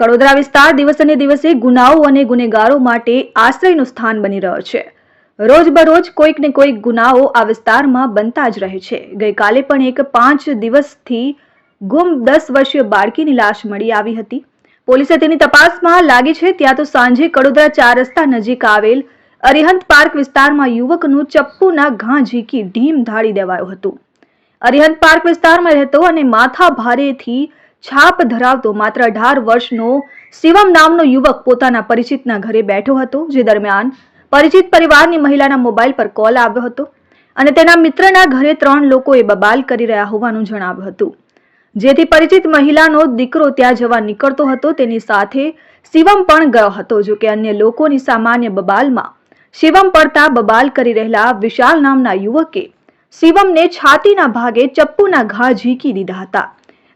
કડોદરા વિસ્તાર દિવસે દિવસે ગુનાઓ અને ગુનેગારો માટે આશ્રયનું સ્થાન બની રહ્યો છે। રોજબરોજ કોઈક ને કોઈક ગુનાઓ આ વિસ્તારમાં બનતા જ રહે છે। ગઈકાલે પણ એક 5 દિવસથી ગુમ 10 વર્ષીય બાળકીની લાશ મળી આવી હતી। પોલીસે તેની તપાસમાં લાગી છે। ત્યાં તો સાંજે કડોદરા 4 રસ્તા નજીક આવેલ અરિહંત પાર્ક વિસ્તારમાં યુવકનું ચપ્પુના ઘા ઝીકી ઢીમ ઢાળી દેવાયું હતું। અરિહંત પાર્ક વિસ્તારમાં રહેતો અને માથા ભારેથી છાપ ધરાવતો માત્ર 18 વર્ષનો શિવમ નામનો યુવક પોતાના પરિચિતના ઘરે બેઠો હતો। જે દરમિયાન પરિચિત પરિવારની મહિલાના મોબાઈલ પર કોલ આવ્યો હતો અને તેના મિત્રના ઘરે 3 લોકોએ બબાલ કરી રહ્યા હોવાનું જણાવ્યું હતું। જેથી પરિચિત મહિલાનો દીકરો ત્યાં જવા નીકળતો હતો। તેની સાથે શિવમ પણ ગયો હતો। જો કે અન્ય લોકોની સામાન્ય બબાલમાં શિવમ પડતા બબાલ કરી રહેલા વિશાલ નામના યુવકે શિવમને છાતીના ભાગે ચપ્પુના ઘા ઝીકી દીધા હતા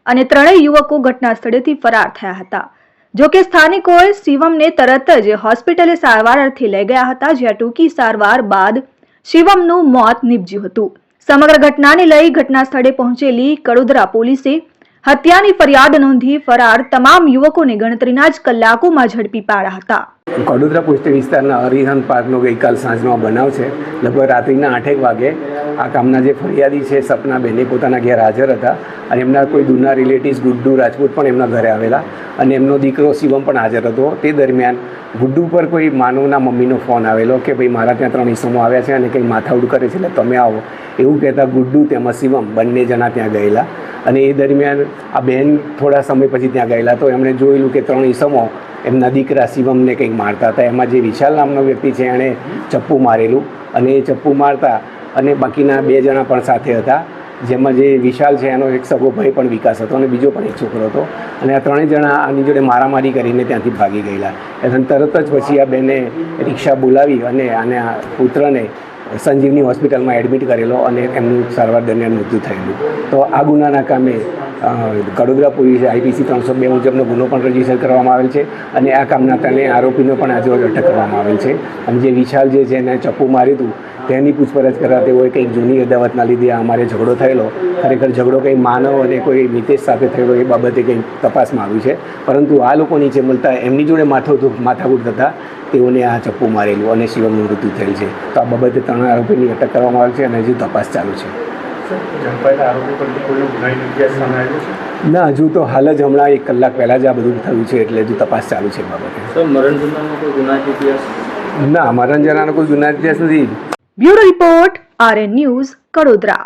અને ત્રણેય યુવકો ઘટના સ્થળેથી ફરાર થયા હતા। જો કે સ્થાનિકોએ શિવમને તરત જ હોસ્પિટલે સારવાર અર્થે લઈ ગયા હતા, જ્યાં ટૂંકી સારવાર બાદ શિવમનું મોત નીપજ્યું હતું। સમગ્ર ઘટનાને લઈ ઘટના સ્થળે પહોંચેલી કડોદરા પોલીસે હત્યાની ફરિયાદ નોંધી ફરાર તમામ યુવકોને ગણતરીના જ કલાકોમાં ઝડપી પાડ્યા હતા। કડોદરા પોસ્ટ વિસ્તારના અરિહંત પાર્કનો ગઈકાલ સાંજનો બનાવ છે। લગભગ રાત્રિના 8 વાગે આ કામના જે ફરિયાદી છે સપનાબેન એ પોતાના ઘેર હાજર હતા અને એમના કોઈ દૂરના રિલેટિવ્સ ગુડ્ડુ રાજપૂત પણ એમના ઘરે આવેલા અને એમનો દીકરો શિવમ પણ હાજર હતો। તે દરમિયાન ગુડ્ડુ પર કોઈ માનવના મમ્મીનો ફોન આવેલો કે ભાઈ મારા ત્યાં 3 ઈસમો આવ્યા છે અને કંઈ માથાઉડ કરે છે એટલે તમે આવો એવું કહેતા ગુડ્ડુ તેમજ શિવમ બંને જણા ત્યાં ગયેલા અને એ દરમિયાન આ બેન થોડા સમય પછી ત્યાં ગયેલા તો એમણે જોયેલું કે 3 ઈસમો એમના દીકરા શિવમને કંઈક મારતા હતા। એમાં જે વિશાલ નામનો વ્યક્તિ છે એણે ચપ્પુ મારેલું અને એ ચપ્પુ મારતા અને બાકીના 2 જણા પણ સાથે હતા, જેમાં જે વિશાલ છે એનો એક સગો ભાઈ પણ વિકાસ હતો અને બીજો પણ એક છોકરો હતો અને આ 3 જણા આની જોડે મારામારી કરીને ત્યાંથી ભાગી ગયેલા। અને તરત જ પછી આ બેને રિક્ષા બોલાવી અને આના પુત્રને સંજીવની હોસ્પિટલમાં એડમિટ કરેલો અને એમનું સારવાર દરમિયાન મૃત્યુ થયેલું। તો આ ગુનાના કામે કડોદરા પોલીસે IPC 302 મુજબનો ગુનો પણ રજીસ્ટર કરવામાં આવેલ છે અને આ કામના કારણે આરોપીનો પણ આજે અટક કરવામાં આવેલ છે અને જે વિશાલ જે છે એને ચપ્પુ માર્યું હતું તેની પૂછપરછ કરતા તેઓએ કંઈક જૂની અદાવતના લીધે અમારે ઝઘડો થયેલો, ખરેખર ઝઘડો કંઈ માનવ અને કોઈ મિતેશ સાથે થયેલો એ બાબતે કંઈ તપાસમાં આવ્યું છે, પરંતુ આ લોકો નીચે મળતા એમની જોડે માથાકૂટ થતાં તેઓને આ ચપ્પુ મારેલું અને શિવમનું મૃત્યુ થયેલ છે। તો આ બાબતે 3 આરોપીની અટક કરવામાં આવેલ છે અને હજુ તપાસ ચાલુ છે। ના, હજુ તો હાલ જ હમણાં 1 કલાક પહેલાં જ આ બધું થયું છે એટલે હજુ તપાસ ચાલુ છે એ બાબતે। ના, મરણ જનાનો કોઈ ગુના ઇતિહાસ નથી। Bureau report, RN news, Kadodara.